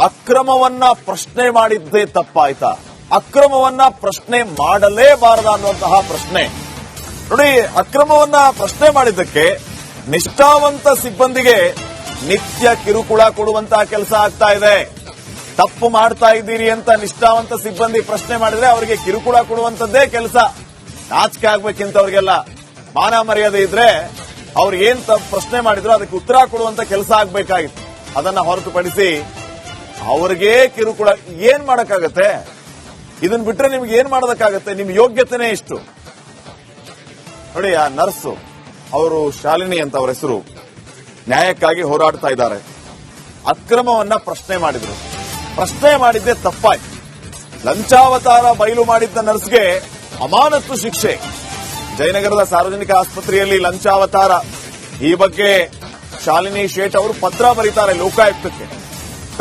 ಅಕ್ರಮವನ್ನ ಪ್ರಶ್ನೆ ಮಾಡಿದ್ದೇ ತಪ್ಪಾಯ್ತಾ? ಅಕ್ರಮವನ್ನ ಪ್ರಶ್ನೆ ಮಾಡಲೇಬಾರದ ಅನ್ನುವಂತಹ ಪ್ರಶ್ನೆ. ನೋಡಿ, ಅಕ್ರಮವನ್ನ ಪ್ರಶ್ನೆ ಮಾಡಿದ್ದಕ್ಕೆ ನಿಷ್ಠಾವಂತ ಸಿಬ್ಬಂದಿಗೆ ನಿತ್ಯ ಕಿರುಕುಳ ಕೊಡುವಂತಹ ಕೆಲಸ ಆಗ್ತಾ ಇದೆ. ತಪ್ಪು ಮಾಡ್ತಾ ಇದ್ದೀರಿ ಅಂತ ನಿಷ್ಠಾವಂತ ಸಿಬ್ಬಂದಿ ಪ್ರಶ್ನೆ ಮಾಡಿದ್ರೆ ಅವರಿಗೆ ಕಿರುಕುಳ ಕೊಡುವಂತದ್ದೇ ಕೆಲಸ. ನಾಚಿಕೆ ಆಗ್ಬೇಕಿಂತವ್ರಿಗೆಲ್ಲ ಮಾನ ಮರ್ಯಾದೆ ಇದ್ರೆ ಅವ್ರು ಏನ್ ಪ್ರಶ್ನೆ ಮಾಡಿದ್ರು ಅದಕ್ಕೆ ಉತ್ತರ ಕೊಡುವಂತ ಕೆಲಸ ಆಗ್ಬೇಕಾಗಿತ್ತು. ಅದನ್ನ ಹೊರತುಪಡಿಸಿ ಅವ್ರಿಗೆ ಕಿರುಕುಳ ಏನ್ ಮಾಡಕ್ಕಾಗತ್ತೆ? ಇದನ್ ಬಿಟ್ರೆ ನಿಮ್ಗೆ ಏನ್ ಮಾಡೋದಕ್ಕಾಗತ್ತೆ? ನಿಮ್ ಯೋಗ್ಯತೆನೇ ಇಷ್ಟು. ನೋಡಿ, ಆ ನರ್ಸು ಅವರು ಶಾಲಿನಿ ಅಂತ ಅವರ ಹೆಸರು, ನ್ಯಾಯಕ್ಕಾಗಿ ಹೋರಾಡ್ತಾ ಇದ್ದಾರೆ. ಅಕ್ರಮವನ್ನ ಪ್ರಶ್ನೆ ಮಾಡಿದ್ರು. ಪ್ರಶ್ನೆ ಮಾಡಿದ್ದೆ ತಪ್ಪಾಯ್ತು. ಲಂಚಾವತಾರ ಬಯಲು ಮಾಡಿದ್ದ ನರ್ಸ್ಗೆ ಅಮಾನತ್ತು ಶಿಕ್ಷೆ. ಜಯನಗರದ ಸಾರ್ವಜನಿಕ ಆಸ್ಪತ್ರೆಯಲ್ಲಿ ಲಂಚಾವತಾರ. ಈ ಬಗ್ಗೆ ಶಾಲಿನಿ ಶೇಟ್ ಅವರು ಪತ್ರ ಬರೀತಾರೆ ಲೋಕಾಯುಕ್ತಕ್ಕೆ.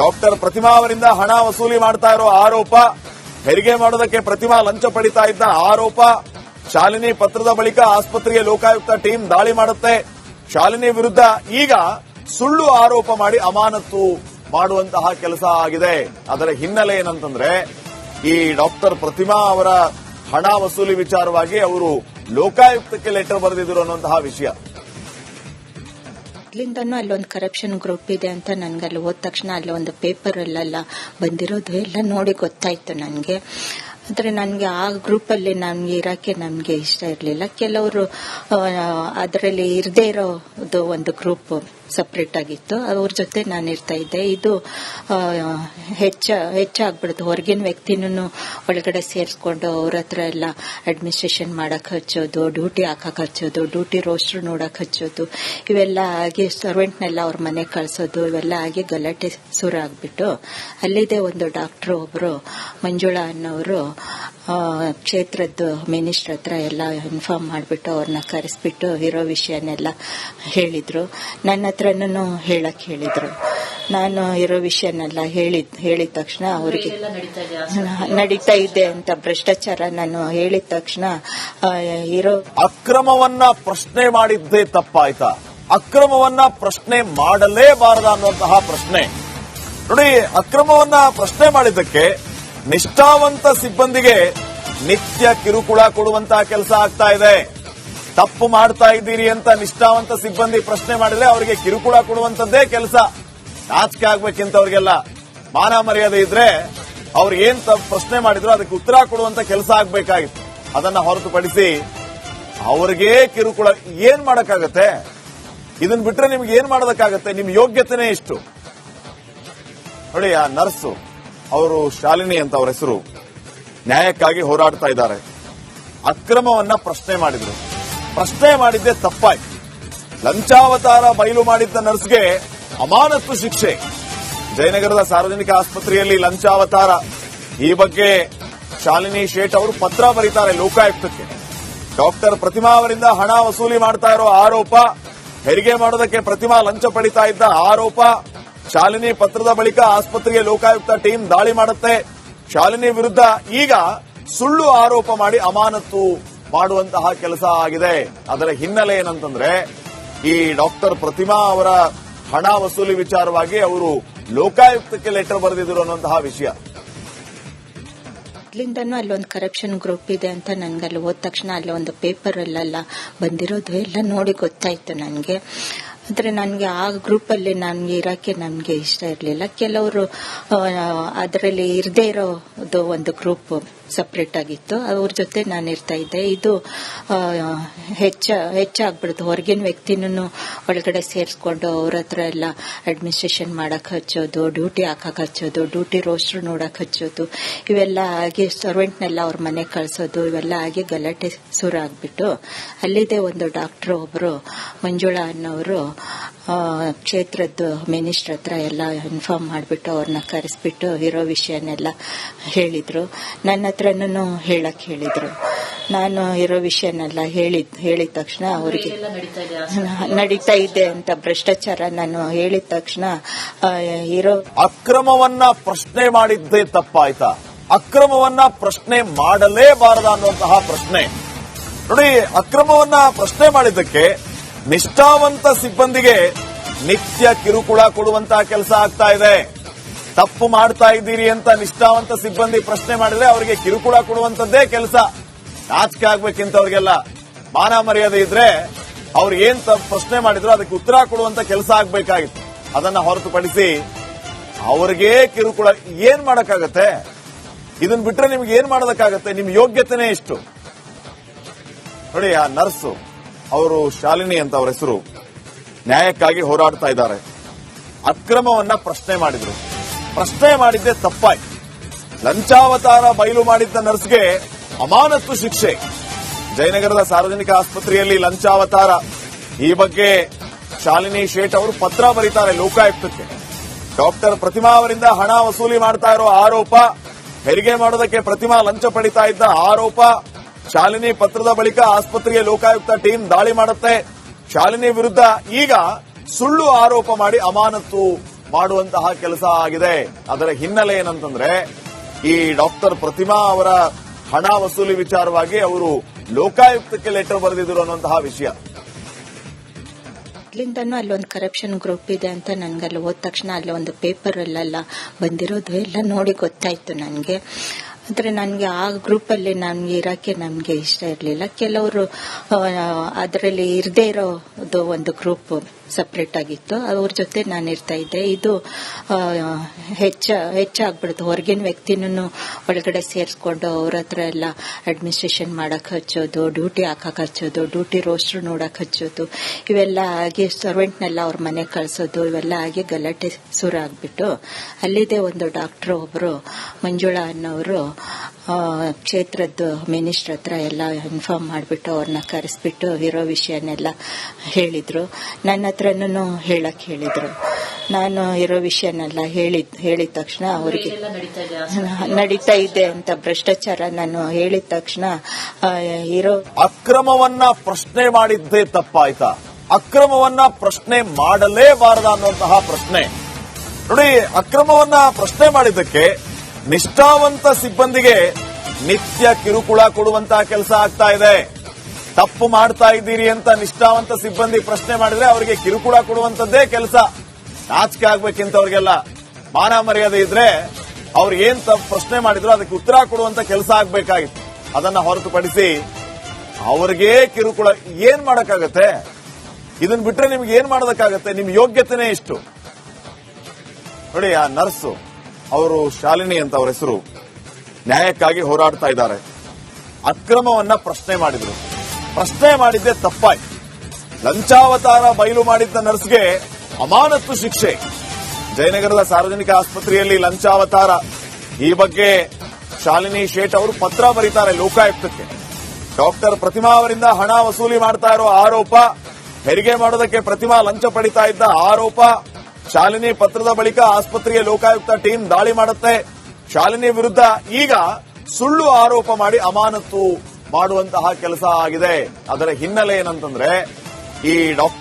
ಡಾಕ್ಟರ್ ಪ್ರತಿಮಾ ಅವರಿಂದ ಹಣ ವಸೂಲಿ ಮಾಡ್ತಾ ಇರೋ ಆರೋಪ, ಹೆರಿಗೆ ಮಾಡೋದಕ್ಕೆ ಪ್ರತಿಮಾ ಲಂಚ ಪಡಿತಾ ಇದ್ದ ಆರೋಪ. ಶಾಲಿನಿ ಪತ್ರದ ಬಳಿಕ ಆಸ್ಪತ್ರೆಗೆ ಲೋಕಾಯುಕ್ತ ಟೀಮ್ ದಾಳಿ ಮಾಡುತ್ತೆ. ಶಾಲಿನಿ ವಿರುದ್ಧ ಈಗ ಸುಳ್ಳು ಆರೋಪ ಮಾಡಿ ಅಮಾನತು ಮಾಡುವಂತಹ ಕೆಲಸ ಆಗಿದೆ. ಅದರ ಹಿನ್ನೆಲೆ ಏನಂತಂದ್ರೆ, ಈ ಡಾಕ್ಟರ್ ಪ್ರತಿಮಾ ಅವರ ಹಣ ವಸೂಲಿ ವಿಚಾರವಾಗಿ ಅವರು ಲೋಕಾಯುಕ್ತಕ್ಕೆ ಲೆಟರ್ ಬರೆದಿದ್ರು ಅನ್ನುವಂತಹ ವಿಷಯ. ಮೊದಲಿಂದನೂ ಅಲ್ಲೊಂದು ಕರಪ್ಷನ್ ಗ್ರೂಪ್ ಇದೆ ಅಂತ ನನ್ಗೆ ಅಲ್ಲಿ ಹೋದ ತಕ್ಷಣ ಅಲ್ಲಿ ಒಂದು ಪೇಪರ್ ಅಲ್ಲೆಲ್ಲ ಬಂದಿರೋದು ಎಲ್ಲ ನೋಡಿ ಗೊತ್ತಾಯ್ತು ನನಗೆ. ಆದರೆ ನನಗೆ ಆ ಗ್ರೂಪಲ್ಲಿ ನಮಗೆ ಇರೋಕ್ಕೆ ನಮಗೆ ಇಷ್ಟ ಇರಲಿಲ್ಲ. ಕೆಲವರು ಅದರಲ್ಲಿ ಇರದೇ ಇರೋದು ಒಂದು ಗ್ರೂಪ್ ಸಪ್ರೇಟ್ ಆಗಿತ್ತು, ಅವ್ರ ಜೊತೆ ನಾನು ಇರ್ತಾ ಇದ್ದೆ. ಇದು ಹೆಚ್ಚಾಗ್ಬಿಡ್ತು. ಹೊರಗಿನ ವ್ಯಕ್ತಿನೂ ಒಳಗಡೆ ಸೇರಿಸ್ಕೊಂಡು ಅವ್ರ ಹತ್ರ ಎಲ್ಲ ಅಡ್ಮಿನಿಸ್ಟ್ರೇಷನ್ ಮಾಡಕ್ಕೆ ಹಚ್ಚೋದು, ಡ್ಯೂಟಿ ಹಾಕಕ್ಕೆ ಹಚ್ಚೋದು, ಡ್ಯೂಟಿ ರೋಸ್ಟರ್ ನೋಡಕ್ಕೆ ಹಚ್ಚೋದು, ಇವೆಲ್ಲ ಆಗಿ ಸರ್ವೆಂಟ್ನೆಲ್ಲ ಅವ್ರ ಮನೆಗೆ ಕಳಿಸೋದು, ಇವೆಲ್ಲ ಆಗಿ ಗಲಾಟೆ ಶುರು ಆಗ್ಬಿಟ್ಟು ಅಲ್ಲಿದೆ ಒಂದು ಡಾಕ್ಟರ್ ಒಬ್ರು ಮಂಜುಳಾ ಅನ್ನೋರು ಕ್ಷೇತ್ರದ್ದು ಮಿನಿಸ್ಟರ್ ಹತ್ರ ಎಲ್ಲ ಇನ್ಫಾರ್ಮ್ ಮಾಡಿಬಿಟ್ಟು ಅವ್ರನ್ನ ಕರೆಸ್ಬಿಟ್ಟು ಇರೋ ವಿಷಯನೆಲ್ಲ ಹೇಳಿದ್ರು. ನನ್ನ ಹತ್ರನೂ ಹೇಳಕ್ ಹೇಳಿದ್ರು. ನಾನು ಇರೋ ವಿಷಯನೆಲ್ಲ ಹೇಳಿದ ತಕ್ಷಣ ಅವ್ರಿಗೆ ನಡೀತಾ ಇದೆ ಅಂತ ಭ್ರಷ್ಟಾಚಾರ ನಾನು ಹೇಳಿದ ತಕ್ಷಣ ಇರೋ ಅಕ್ರಮವನ್ನ ಪ್ರಶ್ನೆ ಮಾಡಿದ್ದೇ ತಪ್ಪಾಯ್ತಾ? ಅಕ್ರಮವನ್ನ ಪ್ರಶ್ನೆ ಮಾಡಲೇಬಾರದ ಅನ್ನುವಂತಹ ಪ್ರಶ್ನೆ. ನೋಡಿ, ಅಕ್ರಮವನ್ನ ಪ್ರಶ್ನೆ ಮಾಡಿದ್ದಕ್ಕೆ ನಿಷ್ಠಾವಂತ ಸಿಬ್ಬಂದಿಗೆ ನಿತ್ಯ ಕಿರುಕುಳ ಕೊಡುವಂತಹ ಕೆಲಸ ಆಗ್ತಾ ಇದೆ. ತಪ್ಪು ಮಾಡ್ತಾ ಇದ್ದೀರಿ ಅಂತ ನಿಷ್ಠಾವಂತ ಸಿಬ್ಬಂದಿ ಪ್ರಶ್ನೆ ಮಾಡಿದ್ರೆ ಅವರಿಗೆ ಕಿರುಕುಳ ಕೊಡುವಂತದ್ದೇ ಕೆಲಸ. ನಾಚಿಕೆ ಆಗ್ಬೇಕಿಂತವ್ರಿಗೆಲ್ಲ ಮಾನ ಮರ್ಯಾದೆ ಇದ್ರೆ ಅವ್ರು ಏನ್ ಪ್ರಶ್ನೆ ಮಾಡಿದ್ರು ಅದಕ್ಕೆ ಉತ್ತರ ಕೊಡುವಂತ ಕೆಲಸ ಆಗ್ಬೇಕಾಗಿತ್ತು. ಅದನ್ನ ಹೊರತುಪಡಿಸಿ ಅವ್ರಿಗೆ ಕಿರುಕುಳ ಏನ್ ಮಾಡಕ್ಕಾಗತ್ತೆ? ಇದನ್ ಬಿಟ್ರೆ ನಿಮ್ಗೆ ಏನ್ ಮಾಡೋದಕ್ಕಾಗತ್ತೆ? ನಿಮ್ ಯೋಗ್ಯತೆನೇ ಇಷ್ಟು. ನೋಡಿ, ಆ ನರ್ಸು ಅವರು ಶಾಲಿನಿ ಅಂತ ಅವರ ಹೆಸರು, ನ್ಯಾಯಕ್ಕಾಗಿ ಹೋರಾಡ್ತಾ ಇದ್ದಾರೆ. ಅಕ್ರಮವನ್ನ ಪ್ರಶ್ನೆ ಮಾಡಿದ್ರು. ಪ್ರಶ್ನೆ ಮಾಡಿದ್ದೆ ತಪ್ಪಾಯ್ತು. ಲಂಚಾವತಾರ ಬಯಲು ಮಾಡಿದ್ದ ನರ್ಸ್ಗೆ ಅಮಾನತ್ತು ಶಿಕ್ಷೆ. ಜಯನಗರದ ಸಾರ್ವಜನಿಕ ಆಸ್ಪತ್ರೆಯಲ್ಲಿ ಲಂಚಾವತಾರ. ಈ ಬಗ್ಗೆ ಶಾಲಿನಿ ಶೇಟ್ ಅವರು ಪತ್ರ ಬರೀತಾರೆ ಲೋಕಾಯುಕ್ತಕ್ಕೆ. ಡಾಕ್ಟರ್ ಪ್ರತಿಮಾ ಅವರಿಂದ ಹಣ ವಸೂಲಿ ಮಾಡ್ತಾ ಇರೋ ಆರೋಪ, ಹೆರಿಗೆ ಮಾಡೋದಕ್ಕೆ ಪ್ರತಿಮಾ ಲಂಚ ಪಡಿತಾ ಇದ್ದ ಆರೋಪ. ಶಾಲಿನಿ ಪತ್ರದ ಬಳಿಕ ಆಸ್ಪತ್ರೆಗೆ ಲೋಕಾಯುಕ್ತ ಟೀಮ್ ದಾಳಿ ಮಾಡುತ್ತೆ. ಶಾಲಿನಿ ವಿರುದ್ಧ ಈಗ ಸುಳ್ಳು ಆರೋಪ ಮಾಡಿ ಅಮಾನತು ಮಾಡುವಂತಹ ಕೆಲಸ ಆಗಿದೆ. ಅದರ ಹಿನ್ನೆಲೆ ಏನಂತಂದ್ರೆ, ಈ ಡಾಕ್ಟರ್ ಪ್ರತಿಮಾ ಅವರ ಹಣ ವಸೂಲಿ ವಿಚಾರವಾಗಿ ಅವರು ಲೋಕಾಯುಕ್ತಕ್ಕೆ ಲೆಟರ್ ಬರೆದಿದ್ರು ಅನ್ನುವಂತಹ ವಿಷಯ. ಮೊದಲಿಂದನೂ ಅಲ್ಲೊಂದು ಕರಪ್ಷನ್ ಗ್ರೂಪ್ ಇದೆ ಅಂತ ನನ್ಗೆ ಅಲ್ಲಿ ಹೋದ ತಕ್ಷಣ ಅಲ್ಲಿ ಒಂದು ಪೇಪರ್ ಅಲ್ಲೆಲ್ಲ ಬಂದಿರೋದು ಎಲ್ಲ ನೋಡಿ ಗೊತ್ತಾಯ್ತು ನನಗೆ. ಆದರೆ ನನಗೆ ಆ ಗ್ರೂಪಲ್ಲಿ ನಮಗೆ ಇರೋಕ್ಕೆ ನಮಗೆ ಇಷ್ಟ ಇರಲಿಲ್ಲ. ಕೆಲವರು ಅದರಲ್ಲಿ ಇರದೇ ಇರೋದು ಒಂದು ಗ್ರೂಪ್ ಸಪ್ರೇಟ್ ಆಗಿತ್ತು, ಅವ್ರ ಜೊತೆ ನಾನು ಇರ್ತಾ ಇದ್ದೆ. ಇದು ಹೆಚ್ಚಾಗ್ಬಿಡ್ತು. ಹೊರಗಿನ ವ್ಯಕ್ತಿನೂ ಒಳಗಡೆ ಸೇರಿಸ್ಕೊಂಡು ಅವ್ರ ಹತ್ರ ಎಲ್ಲ ಅಡ್ಮಿನಿಸ್ಟ್ರೇಷನ್ ಮಾಡಕ್ಕೆ ಹಚ್ಚೋದು, ಡ್ಯೂಟಿ ಹಾಕಕ್ಕೆ ಹಚ್ಚೋದು, ಡ್ಯೂಟಿ ರೋಸ್ಟರ್ ನೋಡಕ್ಕೆ ಹಚ್ಚೋದು, ಇವೆಲ್ಲ ಆಗಿ ಸರ್ವೆಂಟ್ನೆಲ್ಲ ಅವ್ರ ಮನೆಗೆ ಕಳಿಸೋದು, ಇವೆಲ್ಲ ಆಗಿ ಗಲಾಟೆ ಶುರು ಆಗ್ಬಿಟ್ಟು ಅಲ್ಲಿದೆ ಒಂದು ಡಾಕ್ಟರ್ ಒಬ್ರು ಮಂಜುಳಾ ಅನ್ನೋರು ಕ್ಷೇತ್ರದ್ದು ಮಿನಿಸ್ಟರ್ ಹತ್ರ ಎಲ್ಲ ಇನ್ಫಾರ್ಮ್ ಮಾಡಿಬಿಟ್ಟು ಅವ್ರನ್ನ ಕರೆಸ್ಬಿಟ್ಟು ಇರೋ ವಿಷಯನೆಲ್ಲ ಹೇಳಿದ್ರು. ನನ್ನ ಹತ್ರನೂ ಹೇಳಕ್ ಹೇಳಿದ್ರು. ನಾನು ಇರೋ ವಿಷಯನೆಲ್ಲ ಹೇಳಿದ ತಕ್ಷಣ ಅವ್ರಿಗೆ ನಡೀತಾ ಇದೆ ಅಂತ ಭ್ರಷ್ಟಾಚಾರ ನಾನು ಹೇಳಿದ ತಕ್ಷಣ ಇರೋ ಅಕ್ರಮವನ್ನ ಪ್ರಶ್ನೆ ಮಾಡಿದ್ದೇ ತಪ್ಪಾಯ್ತಾ? ಅಕ್ರಮವನ್ನ ಪ್ರಶ್ನೆ ಮಾಡಲೇಬಾರದ ಅನ್ನುವಂತಹ ಪ್ರಶ್ನೆ. ನೋಡಿ, ಅಕ್ರಮವನ್ನ ಪ್ರಶ್ನೆ ಮಾಡಿದ್ದಕ್ಕೆ ನಿಷ್ಠಾವಂತ ಸಿಬ್ಬಂದಿಗೆ ನಿತ್ಯ ಕಿರುಕುಳ ಕೊಡುವಂತಹ ಕೆಲಸ ಆಗ್ತಾ ಇದೆ. ತಪ್ಪು ಮಾಡ್ತಾ ಇದ್ದೀರಿ ಅಂತ ನಿಷ್ಠಾವಂತ ಸಿಬ್ಬಂದಿ ಪ್ರಶ್ನೆ ಮಾಡಿದ್ರೆ ಅವರಿಗೆ ಕಿರುಕುಳ ಕೊಡುವಂತದ್ದೇ ಕೆಲಸ. ನಾಚಿಕೆ ಆಗ್ಬೇಕಿಂತವ್ರಿಗೆಲ್ಲ ಮಾನ ಮರ್ಯಾದೆ ಇದ್ರೆ ಅವ್ರು ಏನ್ ಪ್ರಶ್ನೆ ಮಾಡಿದ್ರು ಅದಕ್ಕೆ ಉತ್ತರ ಕೊಡುವಂತ ಕೆಲಸ ಆಗ್ಬೇಕಾಗಿತ್ತು. ಅದನ್ನ ಹೊರತುಪಡಿಸಿ ಅವ್ರಿಗೆ ಕಿರುಕುಳ ಏನ್ ಮಾಡಕ್ಕಾಗತ್ತೆ? ಇದನ್ ಬಿಟ್ರೆ ನಿಮ್ಗೆ ಏನ್ ಮಾಡೋದಕ್ಕಾಗತ್ತೆ? ನಿಮ್ ಯೋಗ್ಯತೆನೇ ಇಷ್ಟು. ನೋಡಿ, ಆ ನರ್ಸು ಅವರು ಶಾಲಿನಿ ಅಂತ ಅವರ ಹೆಸರು, ನ್ಯಾಯಕ್ಕಾಗಿ ಹೋರಾಡ್ತಾ ಇದ್ದಾರೆ. ಅಕ್ರಮವನ್ನ ಪ್ರಶ್ನೆ ಮಾಡಿದ್ರು. ಪ್ರಶ್ನೆ ಮಾಡಿದ್ದೆ ತಪ್ಪಾಯ್ತು. ಲಂಚಾವತಾರ ಬಯಲು ಮಾಡಿದ್ದ ನರ್ಸ್ಗೆ ಅಮಾನತ್ತು ಶಿಕ್ಷೆ. ಜಯನಗರದ ಸಾರ್ವಜನಿಕ ಆಸ್ಪತ್ರೆಯಲ್ಲಿ ಲಂಚಾವತಾರ, ಈ ಬಗ್ಗೆ ಶಾಲಿನಿ ಶೇಟ್ ಅವರು ಪತ್ರ ಬರೀತಾರೆ ಲೋಕಾಯುಕ್ತಕ್ಕೆ. ಡಾಕ್ಟರ್ ಪ್ರತಿಮಾ ಅವರಿಂದ ಹಣ ವಸೂಲಿ ಮಾಡ್ತಾ ಇರೋ ಆರೋಪ, ಹೆರಿಗೆ ಮಾಡೋದಕ್ಕೆ ಪ್ರತಿಮಾ ಲಂಚ ಪಡಿತಾ ಇದ್ದ ಆರೋಪ. ಶಾಲಿನಿ ಪತ್ರದ ಬಳಿಕ ಆಸ್ಪತ್ರೆಗೆ ಲೋಕಾಯುಕ್ತ ಟೀಮ್ ದಾಳಿ ಮಾಡುತ್ತೆ. ಶಾಲಿನಿ ವಿರುದ್ಧ ಈಗ ಸುಳ್ಳು ಆರೋಪ ಮಾಡಿ ಅಮಾನತು ಮಾಡುವಂತಹ ಕೆಲಸ ಆಗಿದೆ. ಅದರ ಹಿನ್ನೆಲೆ ಏನಂತಂದ್ರೆ, ಈ ಡಾಕ್ಟರ್ ಪ್ರತಿಮಾ ಅವರ ಹಣ ವಸೂಲಿ ವಿಚಾರವಾಗಿ ಅವರು ಲೋಕಾಯುಕ್ತಕ್ಕೆ ಲೆಟರ್ ಬರೆದಿದ್ರು ಅನ್ನುವಂತಹ ವಿಷಯ. ಮೊದಲಿಂದನೂ ಅಲ್ಲೊಂದು ಕರಪ್ಷನ್ ಗ್ರೂಪ್ ಇದೆ ಅಂತ ನನ್ಗೆ ಅಲ್ಲಿ ಹೋದ ತಕ್ಷಣ ಅಲ್ಲಿ ಒಂದು ಪೇಪರ್ ಅಲ್ಲೆಲ್ಲ ಬಂದಿರೋದು ಎಲ್ಲ ನೋಡಿ ಗೊತ್ತಾಯ್ತು ನನಗೆ. ಆದರೆ ನನಗೆ ಆ ಗ್ರೂಪಲ್ಲಿ ನನ್ಗೆ ಇರೋಕ್ಕೆ ನಮಗೆ ಇಷ್ಟ ಇರಲಿಲ್ಲ. ಕೆಲವರು ಅದರಲ್ಲಿ ಇರದೇ ಇರೋದು ಒಂದು ಗ್ರೂಪ್ ಸಪ್ರೇಟ್ ಆಗಿತ್ತು, ಅವ್ರ ಜೊತೆ ನಾನು ಇರ್ತಾ ಇದ್ದೆ. ಇದು ಹೆಚ್ಚಾಗ್ಬಿಡ್ತು. ಹೊರಗಿನ ವ್ಯಕ್ತಿನೂ ಒಳಗಡೆ ಸೇರಿಸ್ಕೊಂಡು ಅವ್ರ ಹತ್ರ ಎಲ್ಲ ಅಡ್ಮಿನಿಸ್ಟ್ರೇಷನ್ ಮಾಡಕ್ಕೆ ಹಚ್ಚೋದು, ಡ್ಯೂಟಿ ಹಾಕಕ್ಕೆ ಹಚ್ಚೋದು, ಡ್ಯೂಟಿ ರೋಸ್ಟ್ರು ನೋಡಕ್ಕೆ ಹಚ್ಚೋದು, ಇವೆಲ್ಲ ಆಗಿ ಸರ್ವೆಂಟ್ನೆಲ್ಲ ಅವ್ರ ಮನೆಗೆ ಕಳಿಸೋದು, ಇವೆಲ್ಲ ಆಗಿ ಗಲಾಟೆ ಶುರು ಆಗ್ಬಿಟ್ಟು ಅಲ್ಲಿದೆ ಒಂದು ಡಾಕ್ಟರ್ ಒಬ್ರು ಮಂಜುಳಾ ಅನ್ನೋರು ಕ್ಷೇತ್ರದ ಮಿನಿಸ್ಟರ್ ಹತ್ರ ಎಲ್ಲ ಇನ್ಫಾರ್ಮ್ ಮಾಡಿಬಿಟ್ಟು ಅವ್ರನ್ನ ಕರೆಸ್ಬಿಟ್ಟು ಇರೋ ವಿಷಯನೆಲ್ಲ ಹೇಳಿದ್ರು. ನನ್ನ ಹತ್ರನೂ ಹೇಳಕ್ ಹೇಳಿದ್ರು. ನಾನು ಇರೋ ವಿಷಯನೆಲ್ಲ ಹೇಳಿದ ತಕ್ಷಣ ಅವರಿಗೆ ನಡೀತಾ ಇದೆ ಅಂತ ಭ್ರಷ್ಟಾಚಾರ ನಾನು ಹೇಳಿದ ತಕ್ಷಣ ಇರೋ ಅಕ್ರಮವನ್ನ ಪ್ರಶ್ನೆ ಮಾಡಿದ್ದೇ ತಪ್ಪಾಯ್ತಾ? ಅಕ್ರಮವನ್ನ ಪ್ರಶ್ನೆ ಮಾಡಲೇಬಾರದ ಅನ್ನುವಂತಹ ಪ್ರಶ್ನೆ. ನೋಡಿ, ಅಕ್ರಮವನ್ನ ಪ್ರಶ್ನೆ ಮಾಡಿದ್ದಕ್ಕೆ ನಿಷ್ಠಾವಂತ ಸಿಬ್ಬಂದಿಗೆ ನಿತ್ಯ ಕಿರುಕುಳ ಕೊಡುವಂತಹ ಕೆಲಸ ಆಗ್ತಾ ಇದೆ. ತಪ್ಪು ಮಾಡ್ತಾ ಇದ್ದೀರಿ ಅಂತ ನಿಷ್ಠಾವಂತ ಸಿಬ್ಬಂದಿ ಪ್ರಶ್ನೆ ಮಾಡಿದ್ರೆ ಅವರಿಗೆ ಕಿರುಕುಳ ಕೊಡುವಂತದ್ದೇ ಕೆಲಸ. ನಾಚಿಕೆ ಆಗ್ಬೇಕಿಂತವ್ರಿಗೆಲ್ಲ ಮಾನ ಮರ್ಯಾದೆ ಇದ್ರೆ ಅವ್ರು ಏನ್ ಪ್ರಶ್ನೆ ಮಾಡಿದ್ರು ಅದಕ್ಕೆ ಉತ್ತರ ಕೊಡುವಂತ ಕೆಲಸ ಆಗ್ಬೇಕಾಗಿತ್ತು. ಅದನ್ನ ಹೊರತುಪಡಿಸಿ ಅವ್ರಿಗೆ ಕಿರುಕುಳ ಏನ್ ಮಾಡಕ್ಕಾಗತ್ತೆ? ಇದನ್ ಬಿಟ್ರೆ ನಿಮ್ಗೆ ಏನ್ ಮಾಡೋದಕ್ಕಾಗತ್ತೆ? ನಿಮ್ ಯೋಗ್ಯತೆನೇ ಇಷ್ಟು. ನೋಡಿ, ಆ ನರ್ಸು ಅವರು ಶಾಲಿನಿ ಅಂತ ಅವರ ಹೆಸರು, ನ್ಯಾಯಕ್ಕಾಗಿ ಹೋರಾಡ್ತಾ ಇದ್ದಾರೆ. ಅಕ್ರಮವನ್ನ ಪ್ರಶ್ನೆ ಮಾಡಿದ್ರು. ಪ್ರಶ್ನೆ ಮಾಡಿದ್ದೆ ತಪ್ಪಾಯ್ತು. ಲಂಚಾವತಾರ ಬಯಲು ಮಾಡಿದ್ದ ನರ್ಸ್ಗೆ ಅಮಾನತ್ತು ಶಿಕ್ಷೆ. ಜಯನಗರದ ಸಾರ್ವಜನಿಕ ಆಸ್ಪತ್ರೆಯಲ್ಲಿ ಲಂಚಾವತಾರ, ಈ ಬಗ್ಗೆ ಶಾಲಿನಿ ಶೇಟ್ ಅವರು ಪತ್ರ ಬರೀತಾರೆ ಲೋಕಾಯುಕ್ತಕ್ಕೆ. ಡಾಕ್ಟರ್ ಪ್ರತಿಮಾ ಅವರಿಂದ ಹಣ ವಸೂಲಿ ಮಾಡ್ತಾ ಇರೋ ಆರೋಪ, ಹೆರಿಗೆ ಮಾಡೋದಕ್ಕೆ ಪ್ರತಿಮಾ ಲಂಚ ಪಡಿತಾ ಇದ್ದ ಆರೋಪ. ಶಾಲಿನಿ ಪತ್ರದ ಬಳಿಕ ಆಸ್ಪತ್ರೆಗೆ ಲೋಕಾಯುಕ್ತ ಟೀಮ್ ದಾಳಿ ಮಾಡುತ್ತೆ. ಶಾಲಿನಿ ವಿರುದ್ಧ ಈಗ ಸುಳ್ಳು ಆರೋಪ ಮಾಡಿ ಅಮಾನತು ಮಾಡುವಂತಹ ಕೆಲಸ ಆಗಿದೆ. ಅದರ ಹಿನ್ನೆಲೆ ಏನಂತಂದ್ರೆ, ಈ ಡಾಕ್ಟರ್